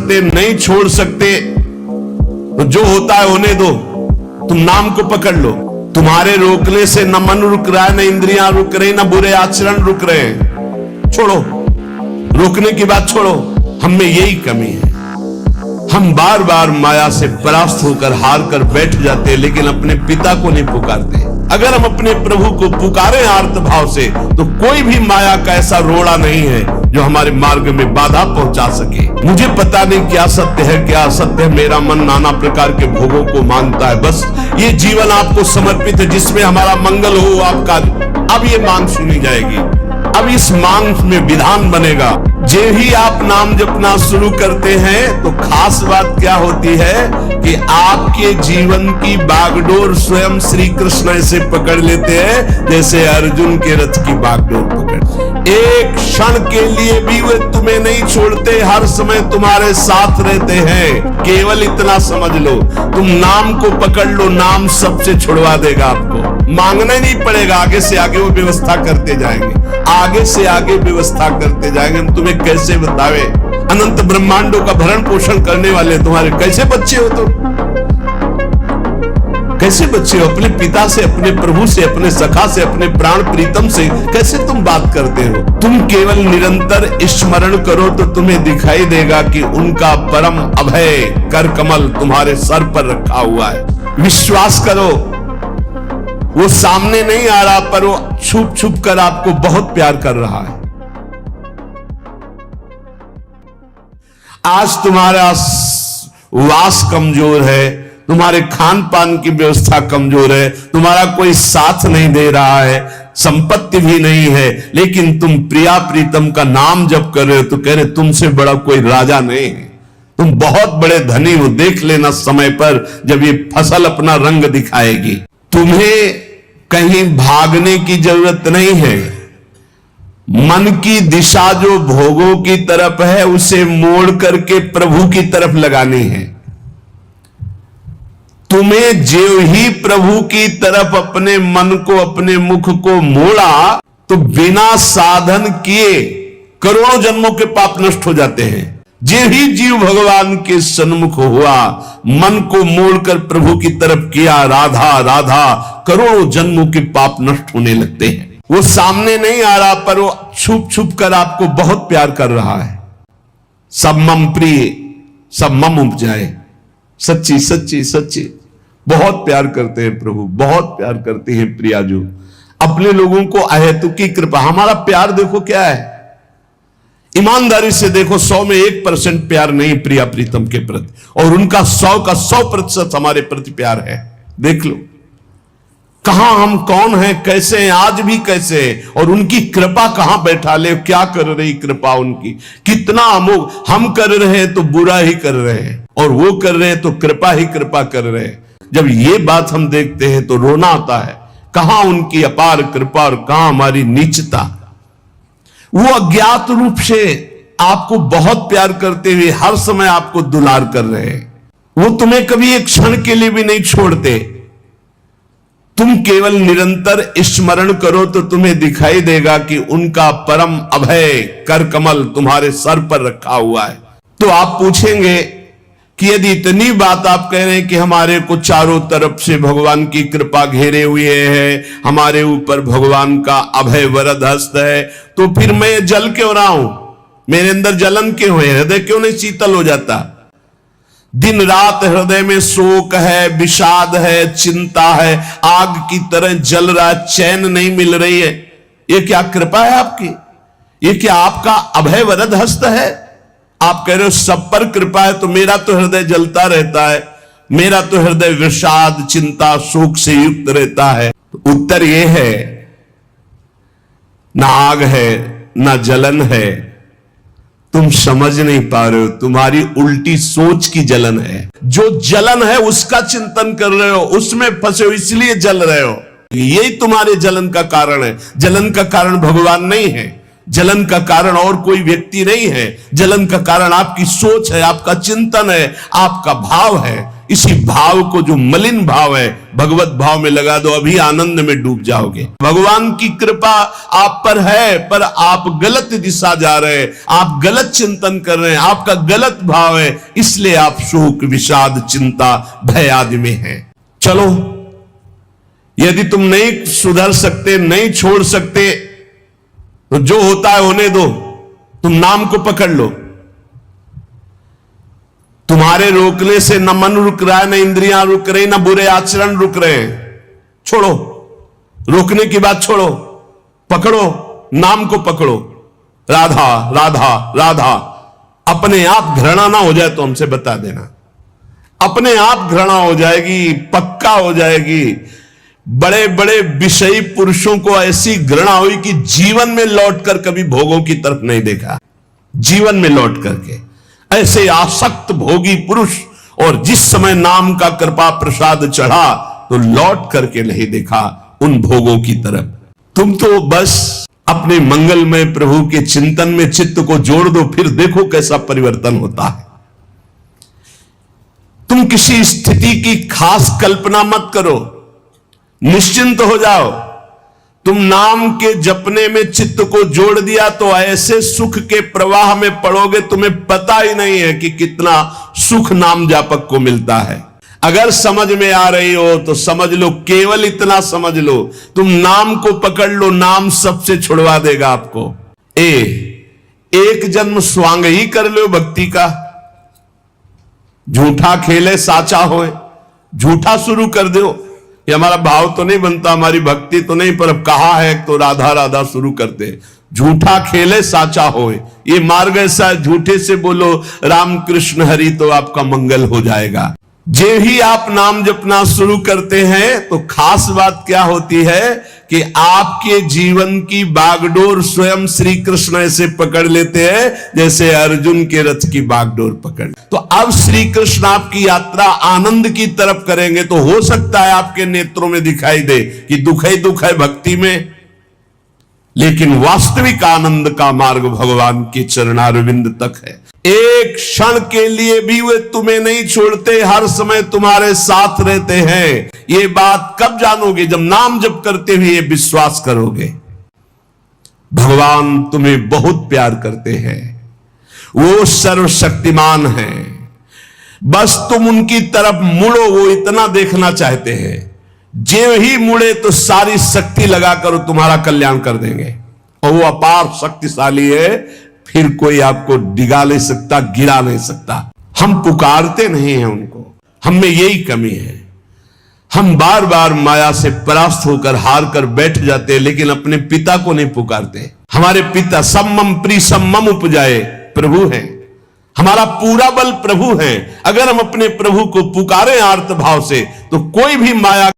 सकते, नहीं छोड़ सकते, तो जो होता है होने दो, तुम नाम को पकड़ लो। तुम्हारे रोकने से न मन रुक रहा है, न इंद्रियां रुक रही, न बुरे आचरण रुक रहे हैं। छोड़ो, रोकने की बात छोड़ो। हम में यही कमी है, हम बार बार माया से परास्त होकर हार कर बैठ जाते, लेकिन अपने पिता को नहीं पुकारते। अगर हम अपने प्रभु को पुकारें आर्त भाव से, तो कोई भी माया का ऐसा रोड़ा नहीं है जो हमारे मार्ग में बाधा पहुंचा सके। मुझे पता नहीं क्या सत्य है, क्या असत्य है, मेरा मन नाना प्रकार के भोगों को मानता है। बस ये जीवन आपको समर्पित है, जिसमें हमारा मंगल हो आपका। अब ये मांग सुनी जाएगी, अब इस मांग में विधान बनेगा। जे ही आप नाम जपना शुरू करते हैं, तो खास बात क्या होती है कि आपके जीवन की बागडोर स्वयं श्री कृष्ण ऐसे पकड़ लेते हैं, जैसे अर्जुन के रथ की बागडोर पकड़। एक क्षण के लिए भी वे तुम्हें नहीं छोड़ते, हर समय तुम्हारे साथ रहते हैं। केवल इतना समझ लो, तुम नाम को पकड़ लो, नाम सबसे छुड़वा देगा आपको। मांगना ही नहीं पड़ेगा, आगे से आगे वो व्यवस्था करते जाएंगे, आगे से आगे व्यवस्था करते जाएंगे। हम तुम्हें कैसे बतावे, अनंत ब्रह्मांडों का भरण पोषण करने वाले तुम्हारे कैसे बच्चे हो तुम? कैसे बच्चे हो? अपने पिता से, अपने प्रभु से, अपने सखा से, अपने प्राण प्रीतम से कैसे तुम बात करते हो? तुम केवल निरंतर स्मरण करो तो तुम्हें दिखाई देगा कि उनका परम अभय कर कमल तुम्हारे सर पर रखा हुआ है। विश्वास करो, वो सामने नहीं आ रहा, पर वो छुप छुप कर आपको बहुत प्यार कर रहा है। आज तुम्हारा वास कमजोर है, तुम्हारे खान पान की व्यवस्था कमजोर है, तुम्हारा कोई साथ नहीं दे रहा है, संपत्ति भी नहीं है, लेकिन तुम प्रिया प्रीतम का नाम जप कर रहे हो, तो कह रहे तुमसे बड़ा कोई राजा नहीं है, तुम बहुत बड़े धनी हो। देख लेना समय पर जब ये फसल अपना रंग दिखाएगी। तुम्हें कहीं भागने की जरूरत नहीं है। मन की दिशा जो भोगों की तरफ है, उसे मोड़ करके प्रभु की तरफ लगानी है। तुम्हें जो ही प्रभु की तरफ अपने मन को, अपने मुख को मोड़ा, तो बिना साधन किए करोड़ों जन्मों के पाप नष्ट हो जाते हैं। जे ही जीव भगवान के सन्मुख हुआ, मन को मोड़कर प्रभु की तरफ किया, राधा राधा, करोड़ों जन्मों के पाप नष्ट होने लगते हैं। वो सामने नहीं आ रहा, पर वो छुप छुप कर आपको बहुत प्यार कर रहा है। सब मम प्रिय, सब मम उपजाए। सच्ची सच्ची सच्ची बहुत प्यार करते हैं प्रभु, बहुत प्यार करते हैं प्रियाजू अपने लोगों को। अहेतु की कृपा, हमारा प्यार देखो क्या है, ईमानदारी से देखो, 100 में 1% प्यार नहीं प्रिया प्रीतम के प्रति, और उनका 100 का 100% हमारे प्रति प्यार है। देख लो कहां हम कौन हैं, कैसे हैं, आज भी कैसे हैं, और उनकी कृपा कहां बैठा ले, क्या कर रही कृपा उनकी, कितना अमोघ। हम कर रहे हैं तो बुरा ही कर रहे हैं, और वो कर रहे हैं तो कृपा ही कृपा कर रहे हैं। जब ये बात हम देखते हैं तो रोना आता है, कहां उनकी अपार कृपा और कहां हमारी नीचता। वो अज्ञात रूप से आपको बहुत प्यार करते हुए हर समय आपको दुलार कर रहे हैं। वो तुम्हें कभी एक क्षण के लिए भी नहीं छोड़ते। तुम केवल निरंतर स्मरण करो तो तुम्हें दिखाई देगा कि उनका परम अभय कर कमल तुम्हारे सर पर रखा हुआ है। तो आप पूछेंगे कि यदि इतनी बात आप कह रहे हैं कि हमारे को चारों तरफ से भगवान की कृपा घेरे हुए है, हमारे ऊपर भगवान का अभय वरद हस्त है, तो फिर मैं जल क्यों रहा हूं, मेरे अंदर जलन क्यों है, हृदय क्यों नहीं शीतल हो जाता? दिन रात हृदय में शोक है, विषाद है, चिंता है, आग की तरह जल रहा, चैन नहीं मिल रही है। ये क्या कृपा है आपकी? ये क्या आपका अभय वरद हस्त है? आप कह रहे हो सब पर कृपा है, तो मेरा तो हृदय जलता रहता है, मेरा तो हृदय विषाद, चिंता, शोक से युक्त रहता है। तो उत्तर यह है, ना आग है ना जलन है, तुम समझ नहीं पा रहे हो, तुम्हारी उल्टी सोच की जलन है। जो जलन है उसका चिंतन कर रहे हो, उसमें फंसे हो, इसलिए जल रहे हो। यही तुम्हारे जलन का कारण है। जलन का कारण भगवान नहीं है, जलन का कारण और कोई व्यक्ति नहीं है, जलन का कारण आपकी सोच है, आपका चिंतन है, आपका भाव है। इसी भाव को, जो मलिन भाव है, भगवत भाव में लगा दो, अभी आनंद में डूब जाओगे। भगवान की कृपा आप पर है, पर आप गलत दिशा जा रहे हैं, आप गलत चिंतन कर रहे हैं, आपका गलत भाव है, इसलिए आप शोक, विषाद, चिंता, भय आदि में हैं। चलो, यदि तुम नहीं सुधर सकते, नहीं छोड़ सकते, तो जो होता है होने दो, तुम नाम को पकड़ लो। तुम्हारे रोकने से न मन रुक रहा है, न इंद्रियां रुक रही, न बुरे आचरण रुक रहे हैं। छोड़ो, रोकने की बात छोड़ो, पकड़ो, नाम को पकड़ो। राधा राधा राधा। अपने आप घृणा ना हो जाए तो हमसे बता देना, अपने आप घृणा हो जाएगी, पक्का हो जाएगी। बड़े बड़े विषयी पुरुषों को ऐसी घृणा हुई कि जीवन में लौटकर कभी भोगों की तरफ नहीं देखा, जीवन में लौट करके ऐसे आसक्त भोगी पुरुष, और जिस समय नाम का कृपा प्रसाद चढ़ा तो लौट करके नहीं देखा उन भोगों की तरफ। तुम तो बस अपने मंगलमय प्रभु के चिंतन में चित्त को जोड़ दो, फिर देखो कैसा परिवर्तन होता है। तुम किसी स्थिति की खास कल्पना मत करो, निश्चिंत हो जाओ। तुम नाम के जपने में चित्त को जोड़ दिया तो ऐसे सुख के प्रवाह में पड़ोगे, तुम्हें पता ही नहीं है कि कितना सुख नाम जापक को मिलता है। अगर समझ में आ रही हो तो समझ लो, केवल इतना समझ लो, तुम नाम को पकड़ लो, नाम सबसे छुड़वा देगा आपको। एक जन्म स्वांग ही कर लो भक्ति का, झूठा खेले साचा होए, झूठा शुरू कर दो। ये हमारा भाव तो नहीं बनता, हमारी भक्ति तो नहीं, पर अब कहा है तो राधा राधा शुरू करते। झूठा खेले साचा होए, ये मार्ग ऐसा है, झूठे से बोलो राम कृष्ण हरि तो आपका मंगल हो जाएगा। जे ही आप नाम जपना शुरू करते हैं तो खास बात क्या होती है कि आपके जीवन की बागडोर स्वयं श्री कृष्ण ऐसे पकड़ लेते हैं जैसे अर्जुन के रथ की बागडोर पकड़। तो अब श्री कृष्ण आपकी यात्रा आनंद की तरफ करेंगे, तो हो सकता है आपके नेत्रों में दिखाई दे कि दुख ही दुख है भक्ति में, लेकिन वास्तविक आनंद का मार्ग भगवान के चरणारविंद तक है। एक क्षण के लिए भी वे तुम्हें नहीं छोड़ते, हर समय तुम्हारे साथ रहते हैं। ये बात कब जानोगे? जब नाम जप करते हुए विश्वास करोगे। भगवान तुम्हें बहुत प्यार करते हैं, वो सर्वशक्तिमान हैं। बस तुम उनकी तरफ मुड़ो, वो इतना देखना चाहते हैं। जो ही मुड़े तो सारी शक्ति लगाकर तुम्हारा कल्याण कर देंगे, और वो अपार शक्तिशाली है, फिर कोई आपको डिगा नहीं सकता, गिरा नहीं सकता। हम पुकारते नहीं हैं उनको, हम में यही कमी है। हम बार बार माया से परास्त होकर हार कर बैठ जाते हैं, लेकिन अपने पिता को नहीं पुकारते। हमारे पिता सम्मम प्री सम्मम उपजाए प्रभु हैं, हमारा पूरा बल प्रभु है। अगर हम अपने प्रभु को पुकारें आर्त भाव से तो कोई भी माया